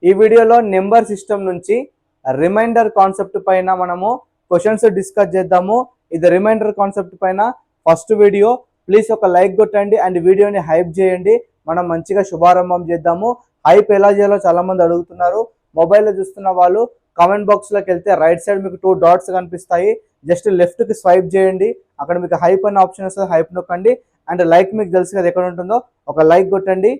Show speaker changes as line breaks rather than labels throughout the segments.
ఈ వీడియోలో number system నుంచి రిమైండర్ కాన్సెప్ట్ పైన మనము క్వశ్చన్స్ డిస్కస్ చేద్దాము. ఇది రిమైండర్ కాన్సెప్ట్ పైన ఫస్ట్ వీడియో. ప్లీజ్ ఒక లైక్ కొట్టండి అండ్ వీడియోని హైప్ చేయండి. మనం మంచిగా శుభారంభం చేద్దాము. హైప్ ఎలా చేయాలో చాలా మంది అడుగుతున్నారు. మొబైల్లో చూస్తున్న వాళ్ళు కామెంట్ బాక్స్లోకి వెళ్తే రైట్ సైడ్ మీకు 2 డాట్స్ కనిపిస్తాయి. జస్ట్ లెఫ్ట్కి స్వైప్ చేయండి. అక్కడ మీకు హైప్ అనే ఆప్షన్ వస్తుంది. హైప్ నొక్కండి అండ్ లైక్ మీకు తెలుసు కదా ఎక్కడ ఉంటుందో, ఒక లైక్ కొట్టండి.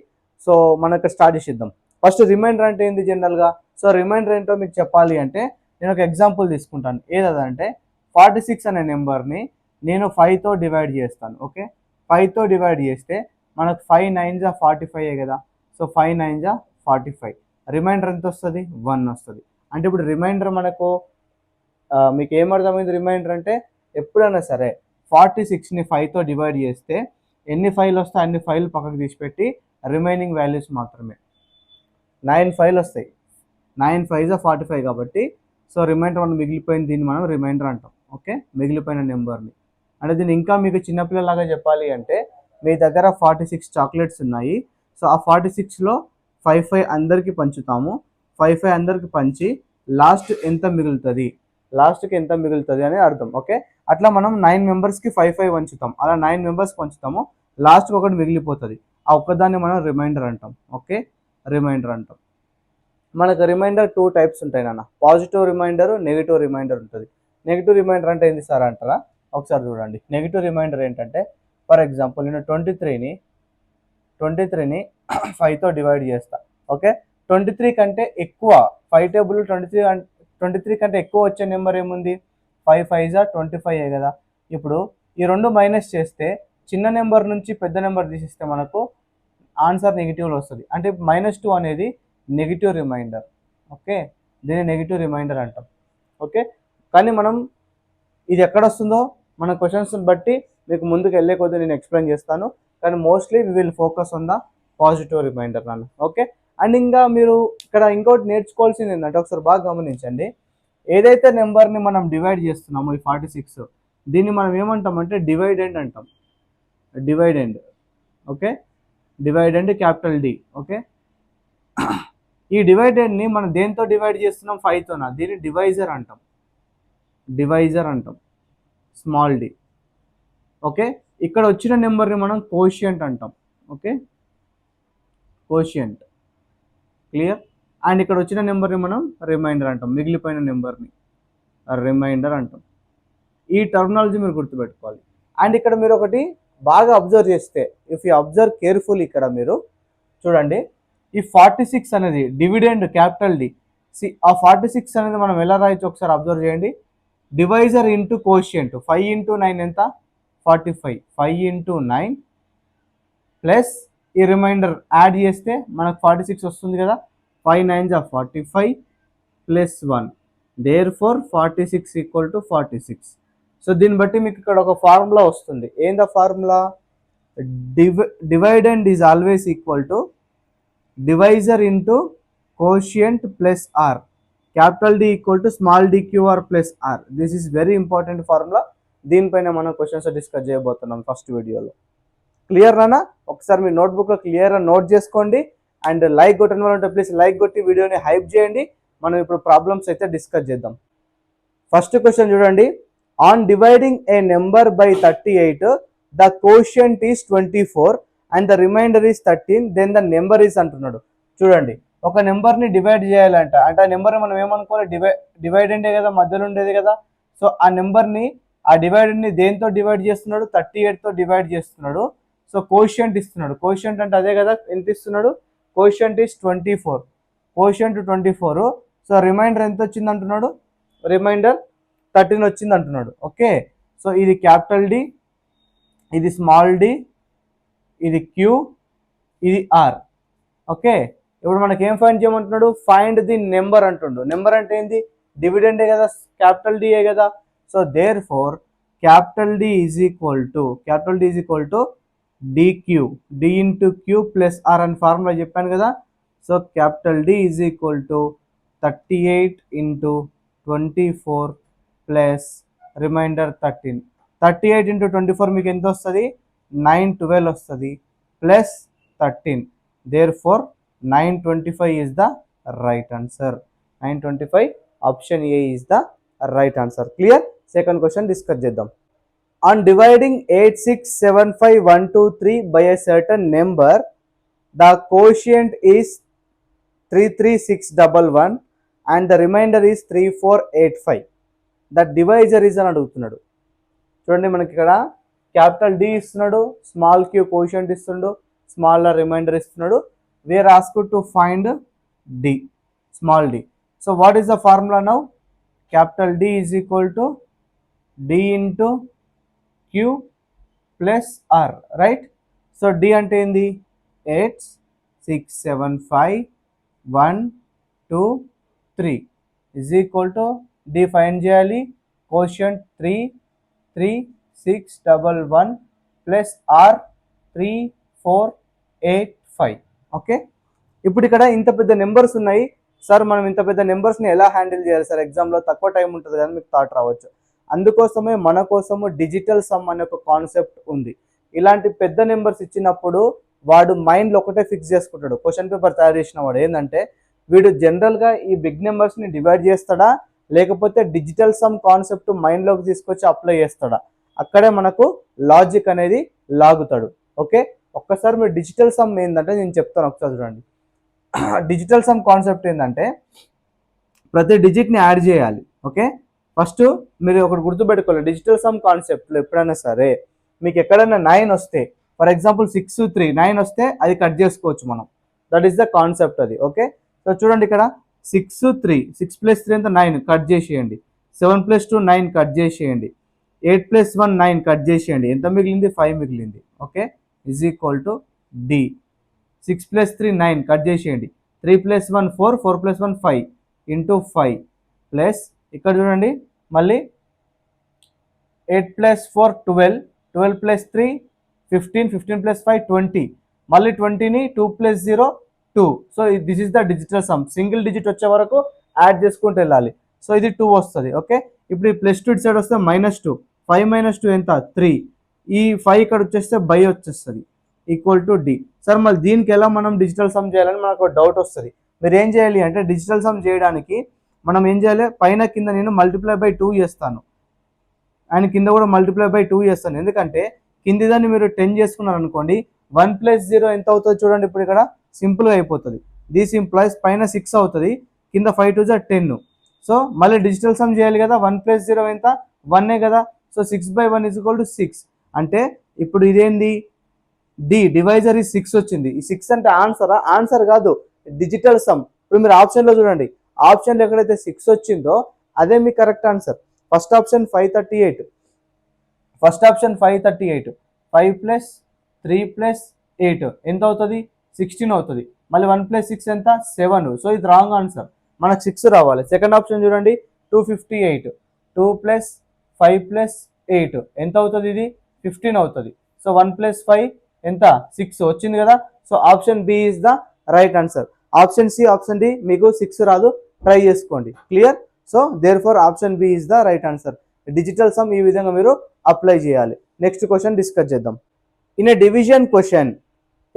సో మనం ఇక్కడ స్టార్ట్ చేసిద్దాం. ఫస్ట్ రిమైండర్ అంటే ఏంది జనరల్గా? సో రిమైండర్ ఏంటో మీకు చెప్పాలి అంటే నేను ఒక ఎగ్జాంపుల్ తీసుకుంటాను. ఏదంటే 46 అనే నెంబర్ని నేను 5తో డివైడ్ చేస్తాను. ఓకే, 5తో డివైడ్ చేస్తే మనకు 5 9 45 కదా. సో 5 9 45. రిమైండర్ ఎంత వస్తుంది? 1 వస్తుంది. అంటే ఇప్పుడు రిమైండర్ మనకు మీకు ఏమర్థమైంది? రిమైండర్ అంటే ఎప్పుడైనా సరే 46ని 5తో డివైడ్ చేస్తే ఎన్ని 5లు వస్తాయి అన్ని 5లు పక్కకు తీసిపెట్టి రిమైనింగ్ వాల్యూస్ మాత్రమే 9 5లు వస్తాయి. 9 5 45 కాబట్టి సో రిమైండర్ మనం మిగిలిపోయిన దీన్ని మనం రిమైండర్ అంటాం. ఓకే, మిగిలిపోయిన నెంబర్ని. అంటే దీన్ని ఇంకా మీకు చిన్నపిల్లలాగా చెప్పాలి అంటే మీ దగ్గర 46 చాక్లెట్స్ ఉన్నాయి. సో ఆ 46లో 5 5 అందరికీ పంచుతాము. 5 5 అందరికి పంచి లాస్ట్కి ఎంత మిగులుతుంది అని అర్థం. ఓకే, అట్లా మనం 9 మెంబర్స్కి 5 5 పంచుతాం. అలా 9 మెంబర్స్ పంచుతాము. లాస్ట్కి ఒకటి మిగిలిపోతుంది. ఆ ఒక్కదాన్ని మనం రిమైండర్ అంటాం. ఓకే, రిమైండర్ అంటాం. మనకు రిమైండర్ 2 టైప్స్ ఉంటాయి నాన్న. పాజిటివ్ రిమైండర్, నెగిటివ్ రిమైండర్ ఉంటుంది. నెగిటివ్ రిమైండర్ అంటే ఏంటి సార్ అంటారా? ఒకసారి చూడండి. నెగిటివ్ రిమైండర్ ఏంటంటే ఫర్ ఎగ్జాంపుల్ నేను 23ని 5తో డివైడ్ చేస్తా. ఓకే, 23 కంటే ఎక్కువ 5 టేబుల్ 23 కంటే ఎక్కువ వచ్చే నెంబర్ ఏముంది? 5 5 25 కదా. ఇప్పుడు ఈ రెండు మైనస్ చేస్తే చిన్న నెంబర్ నుంచి పెద్ద నెంబర్ తీసిస్తే మనకు ఆన్సర్ నెగిటివ్లో వస్తుంది. అంటే -2 అనేది నెగిటివ్ రిమైండర్. ఓకే, దీన్ని నెగిటివ్ రిమైండర్ అంటాం. ఓకే, కానీ మనం ఇది ఎక్కడ వస్తుందో మన క్వశ్చన్స్ బట్టి మీకు ముందుకు వెళ్ళే కొద్దీ నేను ఎక్స్ప్లెయిన్ చేస్తాను. కానీ mostly we will focus on the positive remainder నాన్న. ఓకే, అండ్ ఇంకా మీరు ఇక్కడ ఇంకోటి నేర్చుకోవాల్సింది ఏంటంటే ఒకసారి బాగా గమనించండి. ఏదైతే నెంబర్ని మనం డివైడ్ చేస్తున్నామో ఈ 46, దీన్ని మనం ఏమంటామంటే డివైడెండ్ అంటాం. Dividend. Okay, dividend capital D. Okay, ఈ డివైడెండ్ని మనం దేంతో డివైడ్ చేస్తున్నాం? 5తోనా. దీన్ని డివైజర్ అంటాం. Small D. ఓకే, ఇక్కడ వచ్చిన నెంబర్ని మనం కోషియంట్ అంటాం. Okay, quotient. క్లియర్? అండ్ ఇక్కడ వచ్చిన నెంబర్ని మనం రిమైండర్ అంటాం. మిగిలిపోయిన నెంబర్ని రిమైండర్ అంటాం. ఈ టర్మినాలజీ మీరు గుర్తుపెట్టుకోవాలి. అండ్ ఇక్కడ మీరు ఒకటి బాగా అబ్జర్వ్ చేస్తే, ఇఫ్ యూ అబ్జర్వ్ కేర్ఫుల్, ఇక్కడ మీరు చూడండి ఈ 46 అనేది డివిడెండ్ క్యాపిటల్ డి. ఆ 46 అనేది మనం ఎలా రాయొచ్చు ఒకసారి అబ్జర్వ్ చేయండి. Divisor into quotient. 5 × 9 ఎంత? 45. 5 × 9 ప్లస్ ఈ రిమైండర్ యాడ్ చేస్తే మనకు 46 వస్తుంది కదా. 5 9 45 ప్లస్ 1. దేర్ఫోర్ 46 = 46. సో దీన్ని బట్టి మీకు ఇక్కడ ఒక ఫార్ములా వస్తుంది. ఏందా formula? Dividend is always equal to divisor into quotient plus R. Capital D equal to small D Q R plus R. This is very important formula. దీనిపైన మనం క్వశ్చన్స్ డిస్కస్ చేయబోతున్నాం ఫస్ట్ వీడియోలో. క్లియర్ రానా? ఒకసారి మీ నోట్బుక్లో క్లియర్గా నోట్ చేసుకోండి. అండ్ లైక్ కొట్టిన వాళ్ళు ఉంటే ప్లీజ్ లైక్ కొట్టి వీడియోని హైప్ చేయండి. మనం ఇప్పుడు ప్రాబ్లమ్స్ అయితే డిస్కస్ చేద్దాం. ఫస్ట్ క్వశ్చన్ చూడండి. On dividing a number by 38 the quotient is 24 and the remainder is 13 then the number is అంటున్నాడు. చూడండి, ఒక నెంబర్ని డివైడ్ చేయాలంట. అంటే ఆ నెంబర్ని మనం ఏమనుకోవాలి? డివైడెండే కదా, మధ్యలో ఉండేది కదా. సో ఆ నెంబర్ని, ఆ డివైడెడ్ని దేంతో డివైడ్ చేస్తున్నాడు? 38తో డివైడ్ చేస్తున్నాడు. సో కోషియంట్ ఇస్తున్నాడు. కోషియంట్ అంటే అదే కదా, ఎంత ఇస్తున్నాడు? Quotient is 24. Quotient 24. So remainder ఎంత వచ్చింది అంటున్నాడు? రిమైండర్ 13 వచ్చింది అంటున్నాడు. ఓకే, సో ఇది క్యాపిటల్ డి, ఇది స్మాల్ డి, ఇది క్యూ, ఇది ఆర్. ఓకే, ఇప్పుడు మనకి ఏం ఫైండ్ చేయమంటున్నాడు? ఫైండ్ ది నెంబర్ అంటుండు. నెంబర్ అంటే ఏంది? డివిడెండే కదా, క్యాపిటల్ డిఏ కదా. So therefore capital D is equal to D Q, D into Q plus R అని ఫార్ములా చెప్పాను కదా. So capital D is equal to 38 × 24 plus remainder 13. 38 × 24 మీకు ఎంత వస్తుంది? 912 వస్తుంది plus 13. Therefore 925 is the right answer. 925 option A is the right answer. Clear? Second question discuss చేద్దాం. On dividing 8675123 by a certain number, the quotient is 33611 and the remainder is 3485. The divisor is అని అడుగుతున్నాడు. చూడండి మనకి ఇక్కడ capital D ఇస్తున్నాడు, small Q quotient ఇస్తున్నాడు, small remainder ఇస్తున్నాడు. We are asked to find D, small D. So what is the formula now? Capital D is equal to D into Q plus R, right? So D అంటే ఏంది? 8675123 is equal to D find చేయాలి. Quotient 33611 plus R 3485. Okay, ఇప్పుడు ఇక్కడ ఇంత పెద్ద numbers ఉన్నాయి sir, మనం ఇంత పెద్ద నెంబర్స్ని ఎలా హ్యాండిల్ చేయాలి సార్? ఎగ్జామ్లో తక్కువ టైం ఉంటుంది కానీ మీకు థాట్ రావచ్చు. అందుకోసమే మన కోసము డిజిటల్ సమ్ అనే ఒక కాన్సెప్ట్ ఉంది. ఇలాంటి పెద్ద నెంబర్స్ ఇచ్చినప్పుడు వాడు మైండ్లో ఒకటే ఫిక్స్ చేసుకుంటాడు. క్వశ్చన్ పేపర్ తయారు చేసిన వాడు ఏంటంటే, వీడు జనరల్గా ఈ బిగ్ నెంబర్స్ని డివైడ్ చేస్తాడా, లేకపోతే డిజిటల్ సమ్ కాన్సెప్ట్ మైండ్లోకి తీసుకొచ్చి అప్లై చేస్తాడా? అక్కడే మనకు లాజిక్ అనేది లాగుతాడు. ఓకే, ఒక్కసారి మీరు డిజిటల్ సమ్ ఏంటంటే నేను చెప్తాను, ఒకసారి చూడండి. డిజిటల్ సమ్ కాన్సెప్ట్ ఏంటంటే ప్రతి డిజిట్ని యాడ్ చేయాలి. ఓకే, ఫస్ట్ మీరు ఒకటి గుర్తుపెట్టుకోవాలి, డిజిటల్ సమ్ కాన్సెప్ట్లో ఎప్పుడైనా సరే మీకు ఎక్కడైనా 9 వస్తే, ఫర్ ఎగ్జాంపుల్ 6 3 9 వస్తే అది కట్ చేసుకోవచ్చు మనం. దట్ ఈస్ ద కాన్సెప్ట్ అది. ఓకే, సో చూడండి ఇక్కడ 6 3, 6 + 3 ఎంత 9, కట్ చేసేయండి. 7 + 2 9, కట్ చేసేయండి. 8 + 1 9, కట్ చేసేయండి. ఎంత మిగిలింది? 5 మిగిలింది. Okay, is equal to D. 6 + 3 9, cut చేసేయండి. 3 + 1 4, 4 + 1 5 ఇంటూ 5 ప్లస్ ఇక్కడ చూడండి మళ్ళీ 8 + 4 12, 12 + 3 15, 15 + 5 20, మళ్ళీ 20ని 2 + 0 2. So this is the digital sum. Single digit వచ్చే వరకు యాడ్ చేసుకుంటూ వెళ్ళాలి. సో ఇది 2 వస్తుంది. ఓకే, ఇప్పుడు ఈ +2 ఇటు సైడ్ వస్తే -2, 5 - 2 ఎంత? 3. ఈ 5 ఇక్కడ వచ్చేస్తే బై వచ్చేస్తుంది ఈక్వల్ టు డి. సార్ మళ్ళీ దీనికి ఎలా మనం డిజిటల్ సమ్ చేయాలని మనకు డౌట్ వస్తుంది. మీరు ఏం చేయాలి అంటే, డిజిటల్ సమ్ చేయడానికి మనం ఏం చేయాలి, పైన కింద నేను ×2 చేస్తాను అండ్ కింద కూడా ×2 చేస్తాను. ఎందుకంటే కింది దాన్ని మీరు 10 చేసుకున్నారు అనుకోండి, 1 + 0 ఎంత అవుతుంది చూడండి. ఇప్పుడు ఇక్కడ సింపుల్గా అయిపోతుంది. దిస్ ఇంప్లాయిస్ పైన 6 అవుతుంది, కింద 5 2 10. సో మళ్ళీ డిజిటల్ సమ్ చేయాలి కదా, 1 + 0 ఎంత? 1 కదా. సో 6/1 = 6. అంటే ఇప్పుడు ఇదేంది? డి, డివైజర్ ఈ 6 వచ్చింది. ఈ 6 అంటే ఆన్సరా? ఆన్సర్ కాదు, డిజిటల్ సమ్. ఇప్పుడు మీరు ఆప్షన్లో చూడండి, ఆప్షన్లో ఎక్కడైతే 6 వచ్చిందో అదే మీ correct answer. First option 538, first option 538, 5 + 3 + 8 ఎంత అవుతుంది? 16 అవుతుంది. మళ్ళీ 1 + 6 ఎంత? 7. సో ఇది రాంగ్ ఆన్సర్, మనకు 6 రావాలి. సెకండ్ ఆప్షన్ చూడండి, 258, 2 + 5 + 8 ఎంత అవుతుంది? ఇది 15 అవుతుంది. సో 1 + 5 ఎంత? 6 వచ్చింది కదా. So option B is the right answer. Option C, option D మీకు 6 రాదు, ట్రై చేసుకోండి. Clear? So therefore option B is the right answer. Digital sum ఈ విధంగా మీరు అప్లై చేయాలి. నెక్స్ట్ క్వశ్చన్ డిస్కస్ చేద్దాం. In a division question,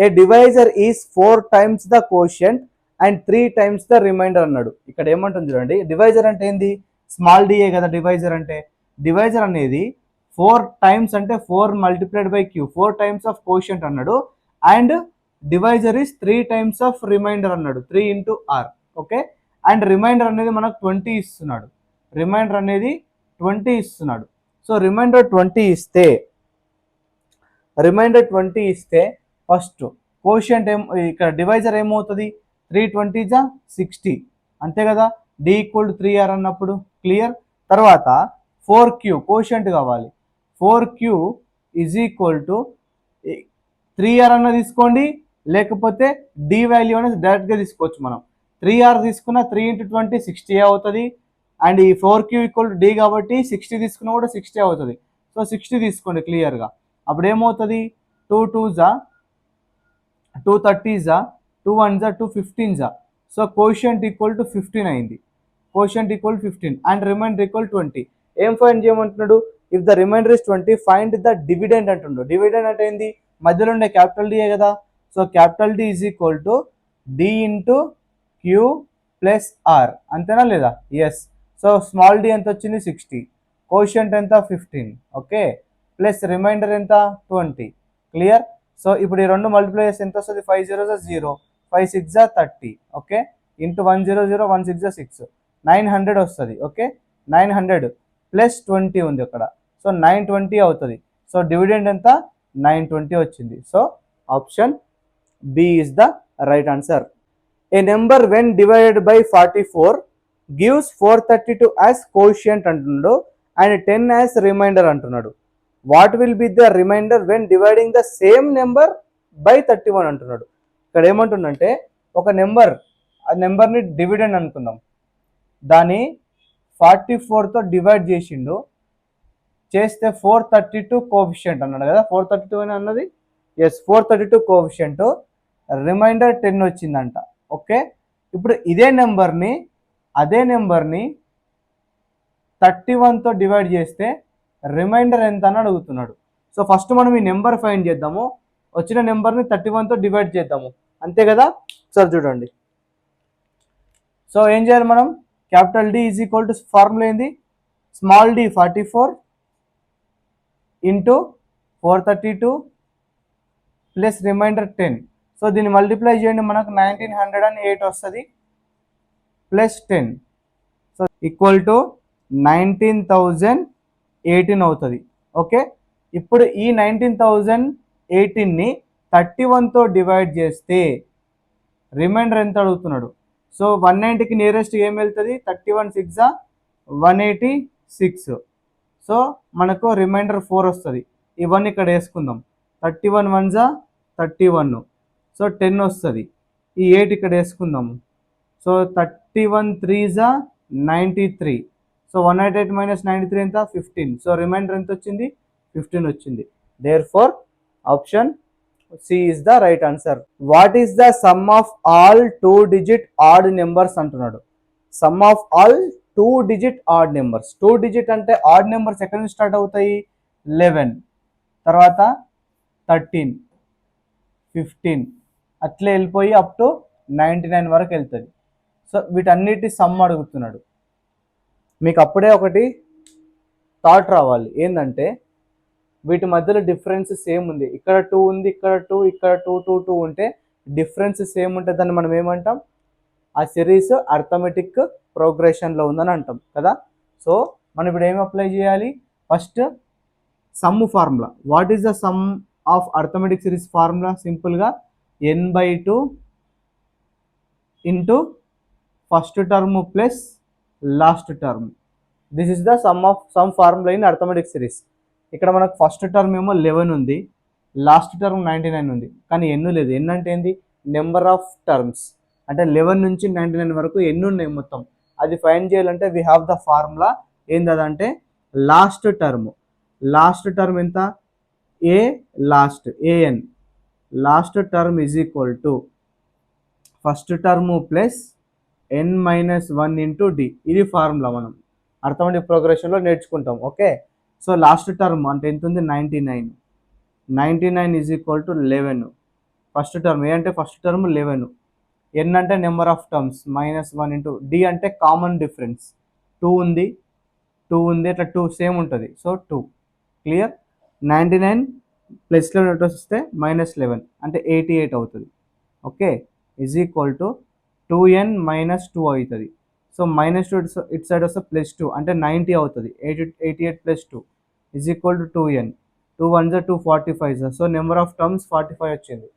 a divisor is 4 times the quotient and 3 times the remainder అన్నాడు. ఇక్కడ ఏమంటుంది చూడండి, డివైజర్ అంటే ఏంది? స్మాల్ డిఏ కదా డివైజర్ అంటే. డివైజర్ అనేది 4 times అంటే 4 × Q, 4 times ఆఫ్ కోషియంట్ అన్నాడు. And divisor is 3 times of remainder అన్నాడు, 3 × R. ఓకే, అండ్ రిమైండర్ అనేది మనకు 20 ఇస్తున్నాడు. రిమైండర్ అనేది 20 ఇస్తున్నాడు. సో రిమైండర్ 20 ఇస్తే ఫస్ట్ కోషియంట్ ఇక్కడ డివైజర్ ఏమవుతుంది? 3 20 60 అంతే కదా. డి = 3R అన్నప్పుడు క్లియర్. తర్వాత 4Q కోషియంట్ కావాలి. 4Q = 3R అన్న తీసుకోండి, లేకపోతే డి వాల్యూ అనేది డైరెక్ట్గా తీసుకోవచ్చు మనం. 3R తీసుకున్న 3 × 20 60 అవుతుంది. అండ్ ఈ 4Q = D కాబట్టి 60 తీసుకున్నా కూడా 60 అవుతుంది. సో 60 తీసుకోండి క్లియర్గా. అప్పుడు ఏమవుతుంది? 2 2s 2 30s 2 1s 2 15s. So quotient = 15 అయింది. Quotient = 15 and remainder = 20. ఏం ఫైండ్ చేయమంటున్నాడు? If the remainder is 20 find the dividend అంటుండు. డివిడెండ్ అంటే ఏంది? మధ్యలో ఉండే క్యాపిటల్ డిఏ కదా. So capital D = D × Q plus R, అంతేనా లేదా? ఎస్. సో స్మాల్ డి ఎంత వచ్చింది? 60. కోషియంట్ ఎంత? 15. ఓకే, ప్లస్ రిమైండర్ ఎంత? 20. క్లియర్. సో ఇప్పుడు ఈ రెండు మల్టిప్లై చేస్తే ఎంత వస్తుంది? 5 0 0, 5 6 30. ఓకే, ఇంటూ 1 0 0, 1 6 6, 900 వస్తుంది. ఓకే, 900 ప్లస్ 20 ఉంది అక్కడ, సో 920 అవుతుంది. సో డివిడెండ్ ఎంత? 920 వచ్చింది. So option B is the right answer. A number when divided by 44 gives 432 as quotient అంటున్నాడు అండ్ 10 యాజ్ రిమైండర్ అంటున్నాడు. What will be the remainder when dividing the same number by 31 అంటున్నాడు. ఇక్కడ ఏమంటుందంటే ఒక number, ఆ నెంబర్ని డివిడెండ్ అనుకుందాం, దాన్ని 44తో డివైడ్ చేసిండు, చేస్తే 432 కోఫిషియంట్ అన్నాడు కదా, 432 అని అన్నది. ఎస్, 432 కోఫిషియంట్, రిమైండర్ 10 వచ్చిందంట. ఓకే, ఇప్పుడు అదే నెంబర్ని 31తో డివైడ్ చేస్తే రిమైండర్ ఎంత అని అడుగుతున్నాడు. సో ఫస్ట్ మనం ఈ నెంబర్ ఫైండ్ చేద్దాము, వచ్చిన నెంబర్ని 31తో డివైడ్ చేద్దాము, అంతే కదా. సార్ చూడండి, సో ఏం చేయాలి మనం? Capital D is equal to formula ఏంది? Small D 44 into 432 plus remainder 10. So దీన్ని మల్టిప్లై చేయండి, మనకు 1908 వస్తుంది ప్లస్ 10, సో ఈక్వల్ టు 19,018 అవుతుంది. ఓకే, ఇప్పుడు ఈ 19,018ని 31తో డివైడ్ చేస్తే రిమైండర్ ఎంత అడుగుతున్నాడు. సో 190కి నియరెస్ట్ ఏం వెళ్తుంది? 31 6 186. సో మనకు రిమైండర్ 4 వస్తుంది. ఇవన్నీ ఇక్కడ వేసుకుందాం, 31 1 31, సో 10 వస్తుంది. ఈ 8 ఇక్కడ వేసుకుందాము, సో 31 3 93. సో 188 మైనస్ 93 ఎంత? 15. సో రిమైండర్ ఎంత వచ్చింది? 15 వచ్చింది. Therefore option C is the right answer. What is the sum of all 2-digit odd numbers అంటున్నాడు. Sum of all 2-digit odd numbers. 2-digit అంటే ఆడ్ నెంబర్స్ ఎక్కడి నుంచి start అవుతాయి? 11, తర్వాత 13, 15, అట్లే వెళ్ళిపోయి అప్ టు 99 వరకు వెళ్తుంది. సో వీటన్నిటి సమ్ అడుగుతున్నాడు. మీకు అప్పుడే ఒకటి థాట్ రావాలి, ఏంటంటే వీటి మధ్యలో డిఫరెన్స్ సేమ్ ఉంది. ఇక్కడ 2 ఉంది, ఇక్కడ 2, ఇక్కడ 2 2 2 ఉంటే డిఫరెన్స్ సేమ్ ఉంటే దాన్ని మనం ఏమంటాం? ఆ సిరీస్ అర్థమెటిక్ ప్రోగ్రెషన్లో ఉందని అంటాం కదా. సో మనం ఇప్పుడు ఏం అప్లై చేయాలి? First some formula. What is the sum of arithmetic series formula? సింపుల్గా n/2 into first term plus last term. This is the sum formula in arithmetic series. ఇక్కడ మనకు ఫస్ట్ టర్మ్ ఏమో 11 ఉంది, లాస్ట్ టర్మ్ 99 ఉంది, కానీ ఎన్ను లేదు. ఎన్ అంటే ఏంది? Number of terms. అంటే 11 నుంచి 99 వరకు ఎన్ని ఉన్నాయి మొత్తం, అది ఫైండ్ చేయాలంటే వీ హ్యావ్ ద ఫార్ములా. ఏంటంటే లాస్ట్ టర్మ్ ఎంత? A last, A N last term is equal to first term plus n-1 into D. ఇది ఫార్ములా మనం అర్థమెటిక్ ప్రోగ్రెషన్లో నేర్చుకుంటాం. ఓకే, సో లాస్ట్ టర్మ్ అంటే ఎంత ఉంది? 99 is equal to 11. First term A అంటే ఫస్ట్ టర్మ్ 11, ఎన్ అంటే number of terms -1 into D అంటే కామన్ డిఫరెన్స్. 2 ఉంది అట్లా 2 సేమ్ ఉంటుంది, సో 2. క్లియర్. 99 ప్లస్ 11 వస్తే -11 అంటే 88 అవుతుంది. Okay, is equal to 2n - 2 అవుతుంది. సో -2 ఇట్ సైడ్ వస్తే +2 అంటే 90 అవుతుంది. 88 + 2 is equal to 2n. 2 1 2 45. So number of terms 45 వచ్చింది.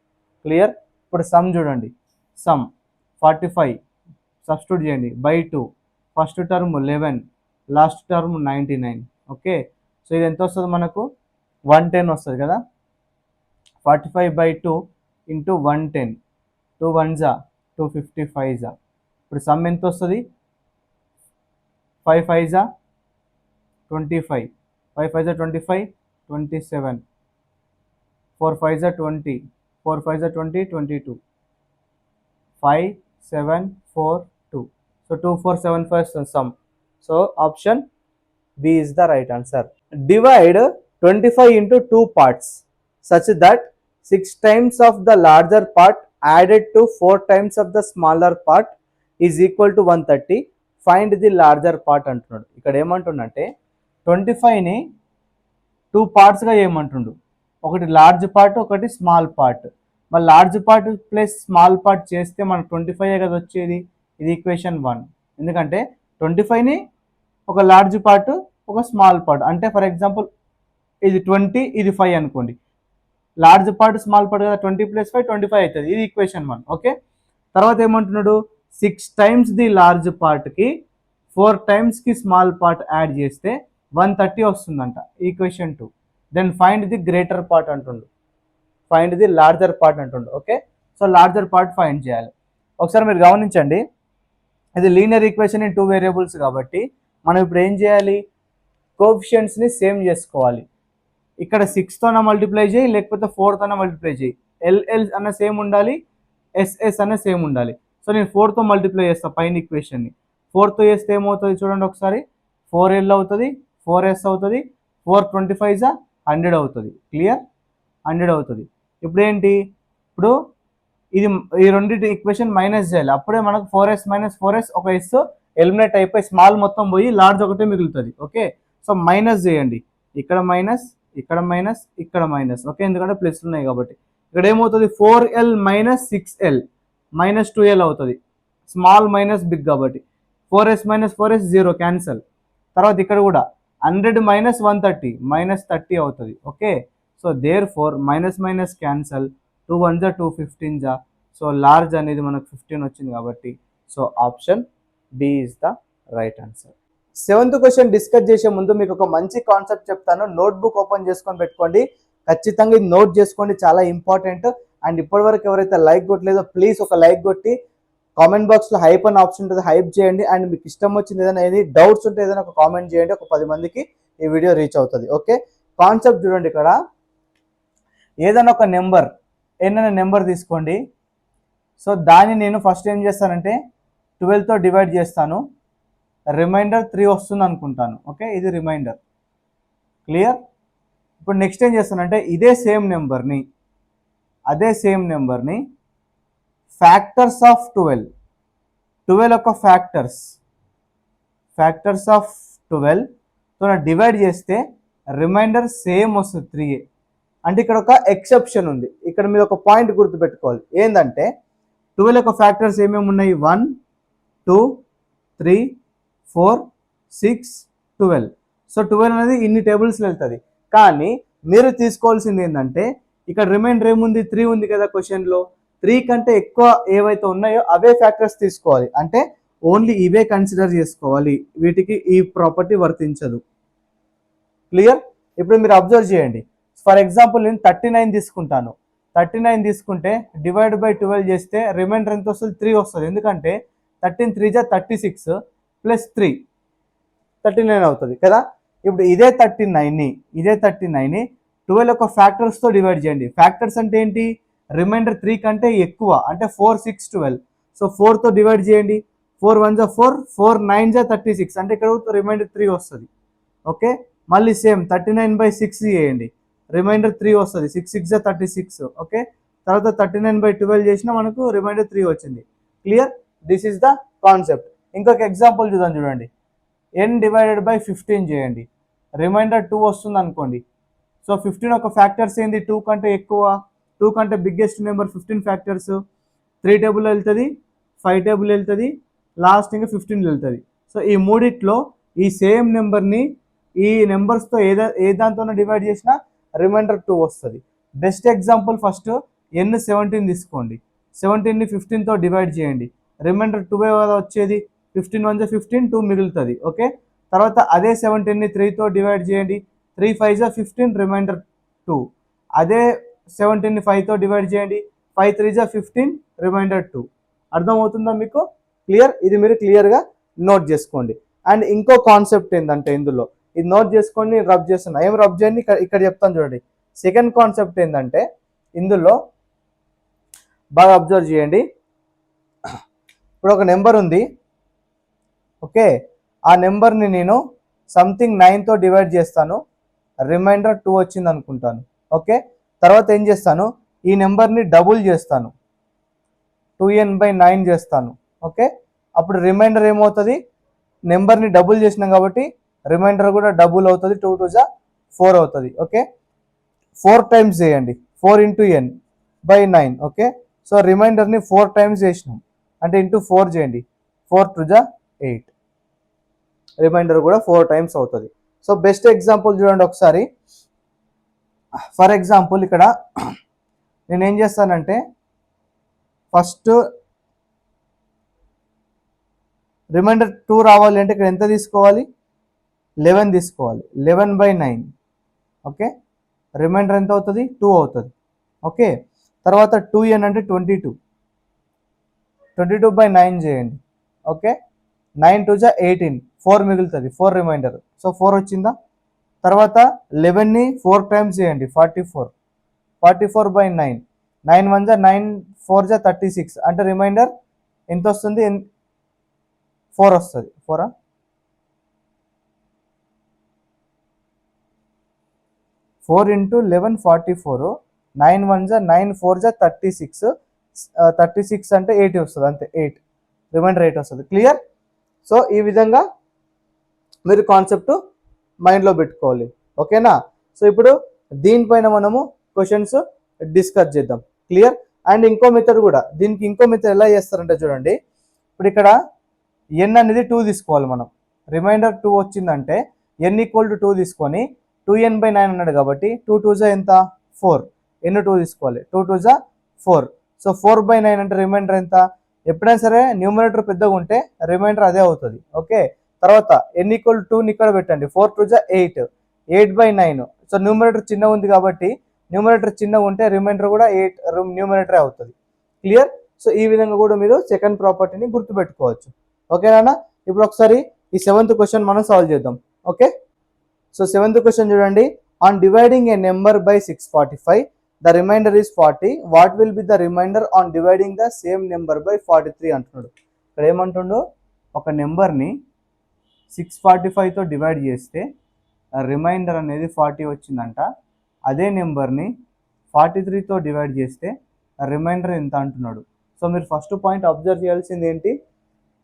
క్లియర్. ఇప్పుడు సమ్ చూడండి, సమ్ 45 సబ్స్టిట్యూట్ చేయండి by 2. First term 11, last term 99. Okay, so ఇది ఎంత వస్తుంది మనకు? 110 వస్తుంది కదా. 45/2 ఇంటూ 110, 2 1 255. ఇప్పుడు సమ్ ఎంత వస్తుంది? 5 5 25, 5 5 25, 27, 4 5 20, 4 5 20, 22, 5 7 4 2. So 2475 sum. So option B is the right answer. Divide 25 into 2 parts such that 6 times of the larger part added to 4 times of the smaller part is equal to 130. Find the larger part అంటున్నాడు. ఇక్కడ ఏమంటుండంటే 25ని 2 పార్ట్స్గా చేయమంటుండు. ఒకటి large part, ఒకటి small part. మరి large part plus small part చేస్తే మనకు 25 కదా వచ్చేది. ఇది ఈక్వేషన్ 1. ఎందుకంటే 25ని ఒక లార్జ్ పార్ట్, ఒక స్మాల్ పార్ట్. అంటే ఫర్ ఎగ్జాంపుల్ ఇది 20, ఇది 5 అనుకోండి. లార్జ్ పార్ట్ స్మాల్ పార్ట్ కదా, 20 + 5 25 అవుతుంది. ఇది ఈక్వేషన్ 1. ఓకే, తర్వాత ఏమంటున్నాడు, 6 టైమ్స్ ది లార్జ్ పార్ట్కి 4 టైమ్స్కి స్మాల్ పార్ట్ యాడ్ చేస్తే 130 వస్తుందంట, equation 2. Then find the greater part అంటుండు, ఫైండ్ ది లార్జర్ పార్ట్ అంటుండు. Okay, so larger part find చేయాలి. ఒకసారి మీరు గమనించండి, ఇది లీనియర్ ఈక్వేషన్ ఇన్ 2 వేరియబుల్స్ కాబట్టి మనం ఇప్పుడు ఏం చేయాలి, కోఎఫిషియంట్స్ని సేమ్ చేసుకోవాలి. ఇక్కడ 6తోన మల్టిప్లై చేయి, లేకపోతే 4తోన మల్టిప్లై చేయి. ఎల్ఎల్ అన్న సేమ్ ఉండాలి, ఎస్ఎస్ అన్న సేమ్ ఉండాలి. సో నేను 4తో మల్టిప్లై చేస్తాను పైన ఈక్వేషన్ని. 4తో చేస్తే ఏమవుతుంది చూడండి ఒకసారి, 4L అవుతుంది, 4S అవుతుంది, 425 100 అవుతుంది. క్లియర్, 100 అవుతుంది. ఇప్పుడు ఏంటి, ఇప్పుడు ఇది ఈ రెండింటి ఈక్వేషన్ మైనస్ చేయాలి. అప్పుడే మనకు 4S - 4S ఒక ఎస్ ఎలిమినేట్ అయిపోయి స్మాల్ మొత్తం పోయి లార్జ్ ఒకటే మిగులుతుంది. ఓకే, సో మైనస్ చేయండి, ఇక్కడ మైనస్, ఇక్కడ మైనస్, ఇక్కడ మైనస్. ఓకే, ఎందుకంటే ప్లస్ ఉన్నాయి కాబట్టి. ఇక్కడ ఏమవుతుంది, 4L - 6L -2L అవుతుంది. స్మాల్ మైనస్ బిగ్ కాబట్టి 4S - 4S 0 క్యాన్సల్. తర్వాత ఇక్కడ కూడా 100 - 130 -30 అవుతుంది. Okay, so therefore minus minus cancel, 2 1 2 15. So large అనేది మనకు 15 వచ్చింది కాబట్టి so option B is the right answer. 7th question discuss చేసే ముందు మీకు ఒక మంచి కాన్సెప్ట్ చెప్తాను. నోట్బుక్ ఓపెన్ చేసుకొని పెట్టుకోండి, ఖచ్చితంగా ఇది నోట్ చేసుకోండి, చాలా ఇంపార్టెంట్. అండ్ ఇప్పటివరకు ఎవరైతే లైక్ కొట్టలేదో ప్లీజ్ ఒక లైక్ కొట్టి కామెంట్ బాక్స్లో హైప్ అనే ఆప్షన్ ఉంటుంది, హైప్ చేయండి. అండ్ మీకు ఇష్టం వచ్చింది ఏదైనా, ఏది డౌట్స్ ఉంటే ఏదైనా ఒక కామెంట్ చేయండి, ఒక 10 మందికి ఈ వీడియో రీచ్ అవుతుంది. ఓకే, కాన్సెప్ట్ చూడండి. ఇక్కడ ఏదైనా ఒక నెంబర్, ఏదైనా నెంబర్ తీసుకోండి. సో దాన్ని నేను ఫస్ట్ ఏం చేస్తానంటే 12తో డివైడ్ చేస్తాను, రిమైండర్ 3 వస్తుంది అనుకుంటాను. ఓకే, ఇది రిమైండర్. క్లియర్. ఇప్పుడు నెక్స్ట్ ఏం చేస్తానంటే అదే సేమ్ నెంబర్ని ఫ్యాక్టర్స్ ఆఫ్ 12 యొక్క ఫ్యాక్టర్స్ ఆఫ్ 12తో డివైడ్ చేస్తే రిమైండర్ సేమ్ వస్తుంది 3a. అంటే ఇక్కడ ఒక ఎక్సెప్షన్ ఉంది. ఇక్కడ మీరు ఒక పాయింట్ గుర్తుపెట్టుకోవాలి, ఏంటంటే 12 యొక్క ఫ్యాక్టర్స్ ఏమేమి ఉన్నాయి, 1 2 3 4 6 12. సో 12 అనేది ఇన్ని టేబుల్స్లో వెళ్తుంది. కానీ మీరు తీసుకోవాల్సింది ఏంటంటే ఇక్కడ రిమైండర్ ఏముంది, 3 ఉంది కదా క్వశ్చన్లో. 3 కంటే ఎక్కువ ఏవైతే ఉన్నాయో అవే ఫ్యాక్టర్స్ తీసుకోవాలి. అంటే ఓన్లీ ఇవే కన్సిడర్ చేసుకోవాలి, వీటికి ఈ ప్రాపర్టీ వర్తించదు. క్లియర్. ఇప్పుడు మీరు అబ్జర్వ్ చేయండి, ఫర్ ఎగ్జాంపుల్ నేను 39 తీసుకుంటాను. 39 తీసుకుంటే డివైడ్ బై 12 చేస్తే రిమైండర్ ఎంత వస్తుంది, 3 వస్తుంది. ఎందుకంటే 13 3 36 ప్లస్ 3 39 అవుతుంది కదా. ఇప్పుడు ఇదే 39ని 12 యొక్క ఫ్యాక్టర్స్తో డివైడ్ చేయండి. ఫ్యాక్టర్స్ అంటే ఏంటి, రిమైండర్ 3 కంటే ఎక్కువ, అంటే 4 6 12. సో 4తో డివైడ్ చేయండి, 4 1 4 4 9 36, అంటే ఇక్కడ రిమైండర్ 3 వస్తుంది. ఓకే, మళ్ళీ సేమ్ 39/6 చేయండి, రిమైండర్ 3 వస్తుంది, 6 6 36. ఓకే, తర్వాత 39/12 చేసినా మనకు రిమైండర్ 3 వచ్చింది. Clear, this is the concept. ఇంకొక ఎగ్జాంపుల్ చూద్దాం, చూడండి. n డివైడెడ్ బై 15 చేయండి, రిమైండర్ 2 వస్తుంది అనుకోండి. సో 15 ఒక ఫ్యాక్టర్స్ ఏంది, 2 కంటే ఎక్కువ, 2 కంటే బిగ్గెస్ట్ నెంబర్ 15 ఫ్యాక్టర్స్ 3 టేబుల్ వెళ్తుంది, 5 టేబుల్ వెళ్తుంది, లాస్ట్ ఇంకా 15 వెళ్తుంది. సో ఈ మూడిట్లో ఈ సేమ్ నెంబర్ని ఈ నెంబర్స్తో ఏ దాంతో డివైడ్ చేసినా రిమైండర్ 2 వస్తుంది. బెస్ట్ ఎగ్జాంపుల్ ఫస్ట్ n 17 తీసుకోండి, 17ని 15తో డివైడ్ చేయండి, రిమైండర్ 2 వచ్చేది, 15 1 15 2 మిగులుతుంది. ఓకే, తర్వాత అదే 17ని 3తో డివైడ్ చేయండి, 3 5 15 రిమైండర్ 2. అదే 17ని 5తో డివైడ్ చేయండి, 5 3 15 రిమైండర్ 2. అర్థమవుతుందా మీకు? క్లియర్. ఇది మీరు క్లియర్గా నోట్ చేసుకోండి. అండ్ ఇంకో కాన్సెప్ట్ ఏంటంటే ఇందులో ఇది నోట్ చేసుకొని రబ్ చేస్తున్నా, ఏం రబ్ చేయండి, ఇక్కడ చెప్తాను చూడండి. సెకండ్ కాన్సెప్ట్ ఏంటంటే ఇందులో బాగా అబ్జర్వ్ చేయండి. ఇప్పుడు ఒక నెంబర్ ఉంది. ఓకే, ఆ నెంబర్ని నేను సంథింగ్ 9తో డివైడ్ చేస్తాను, రిమైండర్ 2 వచ్చింది అనుకుంటాను. ఓకే, తర్వాత ఏం చేస్తాను, ఈ నెంబర్ని డబుల్ చేస్తాను, 2n/9 చేస్తాను. ఓకే, అప్పుడు రిమైండర్ ఏమవుతుంది, నెంబర్ని డబుల్ చేసినాం కాబట్టి రిమైండర్ కూడా డబుల్ అవుతుంది, 2 2 జా 4 అవుతుంది. ఓకే, 4 టైమ్స్ చేయండి, 4 into n by 9. Okay, so రిమైండర్ని 4 టైమ్స్ చేసినాం అంటే ఇంటూ 4 చేయండి, 4 2 జా 8. రిమైండర్ కూడా 4 టైమ్స్ అవుతుంది. సో బెస్ట్ ఎగ్జాంపుల్ చూడండి ఒకసారి. ఫర్ ఎగ్జాంపుల్ ఇక్కడ నేను ఏం చేస్తానంటే ఫస్ట్ రిమైండర్ 2 రావాలి అంటే ఇక్కడ ఎంత తీసుకోవాలి, 11 తీసుకోవాలి, 11 బై 9. ఓకే, రిమైండర్ ఎంత అవుతుంది, 2 అవుతుంది. ఓకే, తర్వాత 2n అంటే 22, 22 బై 9 చేయండి. ఓకే, 9 2 జా 18, 4 మిగులుతుంది, 4 రిమైండర్, సో 4 వచ్చిందా. తర్వాత 11ని 4 టైమ్స్ చేయండి, 44, 44 బై 9, 9 1 జా 9, 4 జా 36 అంటే రిమైండర్ ఎంత వస్తుంది, 4 వస్తుంది. 4 4 ఇంటూ 11 44, 9 1 జా 9, 4 జా 36, 36 అంటే 80 వస్తుంది, అంతే 8, రిమైండర్ 8 వస్తుంది. క్లియర్. సో ఈ విధంగా మీరు కాన్సెప్ట్ మైండ్లో పెట్టుకోవాలి. ఓకేనా. సో ఇప్పుడు దీనిపైన మనము క్వశ్చన్స్ డిస్కస్ చేద్దాం. క్లియర్. అండ్ ఇంకో మెథడ్ కూడా, దీనికి ఇంకో మెథడ్ ఎలా చేస్తారంటే చూడండి, ఇప్పుడు ఇక్కడ n అనేది 2 తీసుకోవాలి మనం, రిమైండర్ 2 వచ్చిందంటే n ఈక్వల్ టు 2 తీసుకొని 2n బై 9 అన్నాడు కాబట్టి 2 2 జా ఎంత 4, n 2 తీసుకోవాలి, 2 2 జా 4, సో 4 బై 9 అంటే రిమైండర్ ఎంత, ఎప్పుడైనా సరే న్యూమరేటర్ పెద్దగా ఉంటే రిమైండర్ అదే అవుతుంది. ఓకే, తర్వాత n ఈక్వల్ 2ని ఇక్కడ పెట్టండి, 4 2 జా 8, 8 బై 9, సో న్యూమరేటర్ చిన్నగా ఉంది కాబట్టి న్యూమరేటర్ చిన్నగా ఉంటే రిమైండర్ కూడా 8 న్యూమరేటరే అవుతుంది. క్లియర్. సో ఈ విధంగా కూడా మీరు సెకండ్ ప్రాపర్టీని గుర్తుపెట్టుకోవచ్చు. ఓకేనా. ఇప్పుడు ఒకసారి ఈ 7th క్వశ్చన్ మనం సాల్వ్ చేద్దాం. ఓకే, సో 7th క్వశ్చన్ చూడండి, on dividing a number by 645 the remainder is 40, what will be the remainder on dividing the same number by 43 అంటున్నాడు. ఇక్కడ ఏమంటుండో, ఒక నెంబర్ని 645తో డివైడ్ చేస్తే రిమైండర్ అనేది 40 వచ్చిందంట, అదే నెంబర్ని 43తో డివైడ్ చేస్తే రిమైండర్ ఎంత అంటున్నాడు. సో మీరు ఫస్ట్ పాయింట్ అబ్జర్వ్ చేయాల్సింది ఏంటి,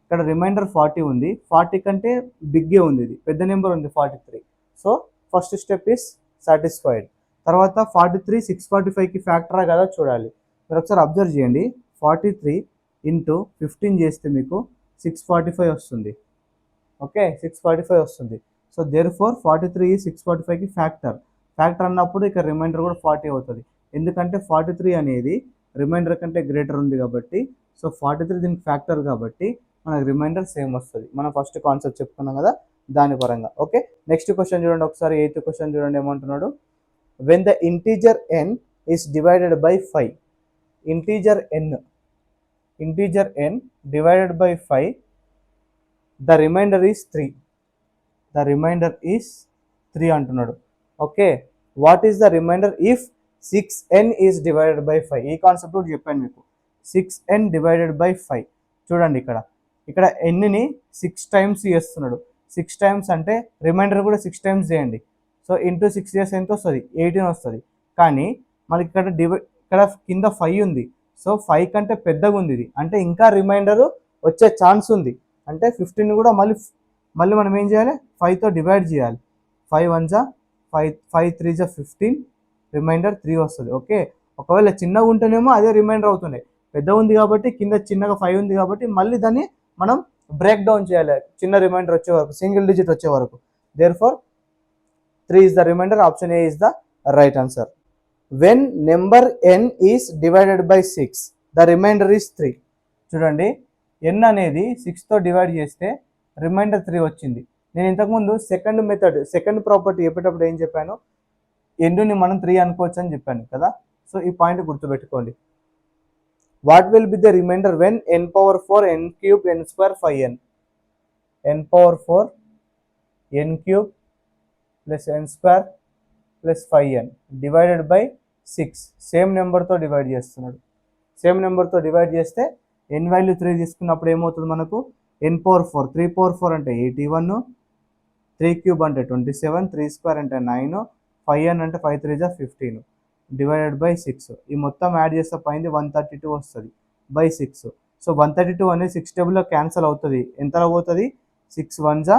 ఇక్కడ రిమైండర్ 40 ఉంది, 40 కంటే బిగ్గే ఉంది, ఇది పెద్ద నెంబర్ ఉంది 43. So first step is satisfied. తర్వాత 43 645కి ఫ్యాక్టరా కదా చూడాలి. మీరు ఒకసారి అబ్జర్వ్ చేయండి, 43 ఇంటూ 15 చేస్తే మీకు 645 వస్తుంది. ఓకే, 645 వస్తుంది. సో దేర్ ఫోర్ 43 645కి ఫ్యాక్టర్ అన్నప్పుడు ఇక్కడ రిమైండర్ కూడా 40 అవుతుంది, ఎందుకంటే 43 అనేది రిమైండర్ కంటే గ్రేటర్ ఉంది కాబట్టి. సో 43 దీనికి ఫ్యాక్టర్ కాబట్టి మనకు రిమైండర్ సేమ్ వస్తుంది. మనం ఫస్ట్ కాన్సెప్ట్ చెప్పుకున్నాం కదా దాని పరంగా. ఓకే, నెక్స్ట్ క్వశ్చన్ చూడండి ఒకసారి, 8th క్వశ్చన్ చూడండి ఏమంటున్నాడు. When the integer n is divided by 5, integer n divided by 5, the remainder is 3 అంటున్నాడు. Okay, what is the remainder if 6n is divided by 5. ఈ కాన్సెప్ట్ కూడా చెప్పాను మీకు, 6n డివైడెడ్ బై 5. చూడండి ఇక్కడ ఎన్ని 6 టైమ్స్ చేస్తున్నాడు, 6 టైమ్స్ అంటే రిమైండర్ కూడా 6 టైమ్స్ చేయండి. సో ఇంటూ 6 చేస్తే ఎంత వస్తుంది, 18 వస్తుంది. కానీ మనకి ఇక్కడ కింద 5 ఉంది, సో 5 కంటే పెద్దగా ఉంది ఇది, అంటే ఇంకా రిమైండర్ వచ్చే ఛాన్స్ ఉంది. అంటే 15 కూడా మళ్ళీ మనం ఏం చేయాలి, 5తో డివైడ్ చేయాలి. 5 1 జా 5, 5 3 జా 15, రిమైండర్ 3 వస్తుంది. ఓకే, ఒకవేళ చిన్నగా ఉంటేనేమో అదే రిమైండర్ అవుతుండే, పెద్ద ఉంది కాబట్టి కింద చిన్నగా 5 ఉంది కాబట్టి మళ్ళీ దాన్ని మనం బ్రేక్ డౌన్ చేయాలి చిన్న రిమైండర్ వచ్చే వరకు, సింగిల్ డిజిట్ వచ్చే వరకు. Therefore 3 is the remainder. Option A is the right answer. When number n is divided by 6, the remainder is 3. చూడండి, n అనేది 6తో డివైడ్ చేస్తే రిమైండర్ 3 వచ్చింది. నేను ఇంతకుముందు సెకండ్ ప్రాపర్టీ చెప్పేటప్పుడు ఏం చెప్పాను, ఎన్నుని మనం 3 అనుకోవచ్చు అని చెప్పాను కదా. సో ఈ పాయింట్ గుర్తుపెట్టుకోండి. What will be the remainder when n power 4 n cube n square 5n, n power 4 n cube plus n square plus 5n divided by 6. Same నెంబర్తో డివైడ్ చేస్తున్నాడు. సేమ్ నెంబర్తో డివైడ్ చేస్తే n వాల్యూ 3 తీసుకున్నప్పుడు ఏమవుతుంది మనకు, n power 4, 3 power 4 అంటే 81, 3 cube అంటే 27, 3 square అంటే 9, 5n అంటే 5 3 జా 15 డివైడెడ్ బై 6. ఈ మొత్తం యాడ్ చేస్తే పైంది 132 వస్తుంది బై 6. సో 132 అనేది 6 టేబుల్లో క్యాన్సల్ అవుతుంది. ఎంతలో పోతుంది? 6 1 జా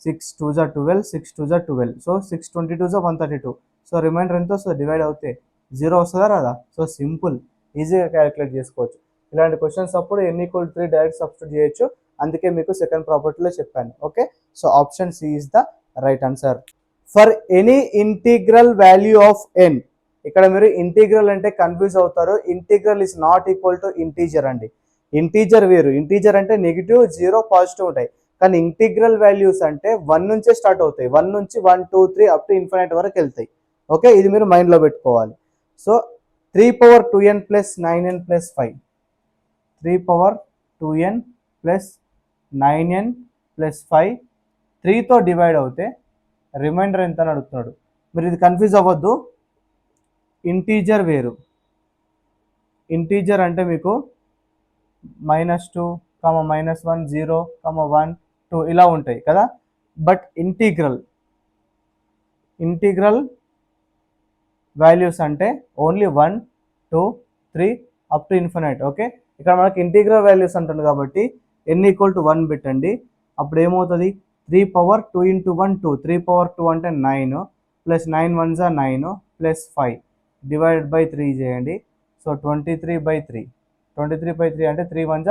6 2 జా 12, 6 2 జా 12. సో 6 22 జా 132. సో రిమైండర్ ఎంత వస్తుంది? డివైడ్ అవుతే 0 వస్తుందా రాదా? సో సింపుల్, ఈజీగా క్యాలిక్యులేట్ చేసుకోవచ్చు. ఇలాంటి క్వశ్చన్స్ అప్పుడు n=3 డైరెక్ట్ సబ్స్టిట్యూట్ చేయొచ్చు. అందుకే మీకు సెకండ్ ప్రాపర్టీలో చెప్పాను. Okay, so option C is the right answer. For any integral value of N, ఇక్కడ మీరు ఇంటిగ్రల్ అంటే కన్ఫ్యూజ్ అవుతారు. Integral is not equal to integer అండి. ఇంటీజర్ వేరు, ఇంటీజర్ అంటే నెగిటివ్, జీరో, పాజిటివ్ ఉంటాయి. కానీ ఇంటిగ్రల్ వాల్యూస్ అంటే 1 నుంచే స్టార్ట్ అవుతాయి. 1 నుంచి 1 2 3 అప్ టు ఇన్ఫినైట్ వరకు వెళ్తాయి. ఓకే, ఇది మీరు మైండ్లో పెట్టుకోవాలి. So 3 power 2n plus 9n plus 5, 3 power 2n plus 9n plus 5 3తో divide అవుతే రిమైండర్ ఎంత అని అడుగుతున్నాడు. మీరు ఇది కన్ఫ్యూజ్ అవ్వద్దు. ఇంటీజర్ వేరు, ఇంటీజర్ అంటే మీకు -2, -1, 0, 1, 2 ఇలా ఉంటాయి కదా. బట్ ఇంటిగ్రల్ వాల్యూస్ అంటే only 1 2 3 up to infinite. Okay, ఇక్కడ మనకి ఇంటిగ్రల్ వాల్యూస్ అంటుంది కాబట్టి n=1 పెట్టండి. అప్పుడు ఏమవుతుంది? 3 power 2 into 1 2, 3 power 2 అంటే 9 ప్లస్ 9 1 9 ప్లస్ 5 డివైడెడ్ బై 3 చేయండి. సో 23/3, 23/3 అంటే 3 1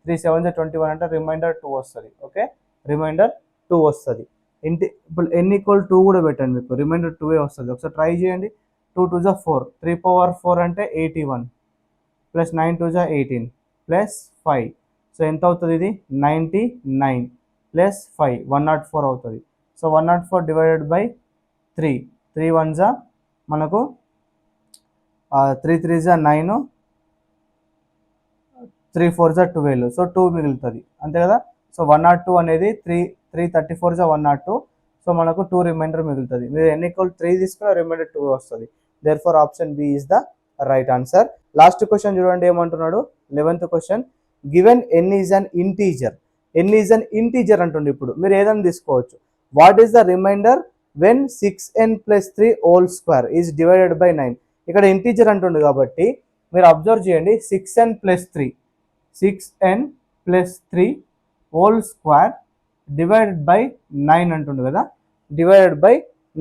3 7 21 అంటే రిమైండర్ 2 వస్తుంది. ఓకే, రిమైండర్ 2 వస్తుంది. ఇప్పుడు n=2 కూడా పెట్టండి, మీకు రిమైండర్ 2 వస్తుంది. ఒకసారి ట్రై చేయండి. 2 2 4, 3 power 4 అంటే 81 ప్లస్ 9 2 18 ప్లస్ 5. సో ఎంత అవుతుంది? ఇది 99 ప్లస్ 5 104 అవుతుంది. సో 104 డివైడెడ్ బై 3, 3 1 మనకు 3 3 9, 3 4 12. సో 2 మిగులుతుంది అంతే కదా. సో 102 అనేది 334 102. సో మనకు 2 రిమైండర్ మిగులుతుంది. మీరు n=3 తీసుకున్న రిమైండర్ 2 వస్తుంది. Therefore option B is the right answer. Last question చూడండి ఏమంటున్నాడు. 11th question, given n is an integer. n is an integer అంటుండే. ఇప్పుడు మీరు ఏదైనా తీసుకోవచ్చు. What is the remainder when 6n + 3 whole square is divided by 9. ఇక్కడ integer అంటుండే కాబట్టి మీరు అబ్జర్వ్ చేయండి. 6n + 3 whole square divided by 9 అంటుండు కదా. డివైడెడ్ బై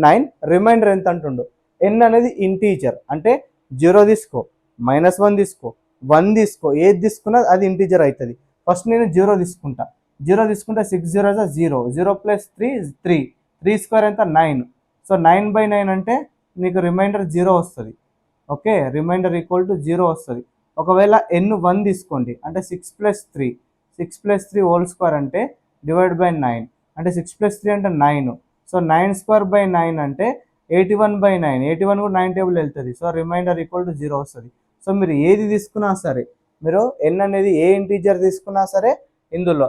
9 రిమైండర్ ఎంత అంటుండు. n అనేది ఇంటీజర్ అంటే 0 తీసుకో, -1 తీసుకో, 1 తీసుకో, ఏది తీసుకున్నా అది ఇంటీజర్ అవుతుంది. ఫస్ట్ నేను 0 తీసుకుంటా. 0 తీసుకుంటే 6 0 0, 0 + 3 3, 3 స్క్వేర్ ఎంత 9. సో 9/9 అంటే మీకు రిమైండర్ 0 వస్తుంది. ఓకే, రిమైండర్ =0 వస్తుంది. ఒకవేళ n 1 తీసుకోండి అంటే 6 + 3, 6 + 3 హోల్ స్క్వేర్ అంటే డివైడ్ బై 9 అంటే 6 + 3 అంటే 9. సో 9²/9 అంటే 81/9, 81 కూడా 9 టేబుల్ వెళ్తుంది. సో రిమైండర్ =0 వస్తుంది. సో మీరు ఏది తీసుకున్నా సరే, మీరు n అనేది ఏ ఇంటీజర్ తీసుకున్నా సరే, ఇందులో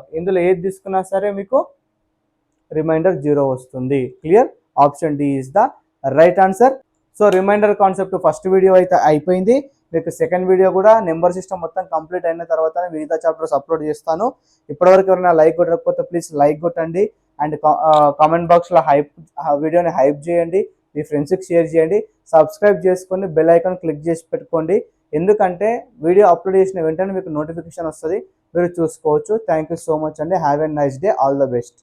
ఏది తీసుకున్నా సరే మీకు రిమైండర్ 0 వస్తుంది. Clear, option D is the right answer. So remainder concept first video అయితే అయిపోయింది. మీకు సెకండ్ వీడియో కూడా నెంబర్ సిస్టమ్ మొత్తం కంప్లీట్ అయిన తర్వాత మిగతా చాప్టర్స్ అప్లోడ్ చేస్తాను. ఇప్పటివరకు ఎవరైనా లైక్ కొట్టకపోతే ప్లీజ్ లైక్ కొట్టండి. అండ్ కామెంట్ బాక్స్లో వీడియోని హైప్ చేయండి, మీ ఫ్రెండ్స్కి షేర్ చేయండి, సబ్స్క్రైబ్ చేసుకొని బెల్ ఐకాన్ క్లిక్ చేసి పెట్టుకోండి. ఎందుకంటే వీడియో అప్లోడ్ చేసిన వెంటనే మీకు నోటిఫికేషన్ వస్తుంది, మీరు చూసుకోవచ్చు. థ్యాంక్ యూ సో మచ్ అండి. Have a nice day. All the best.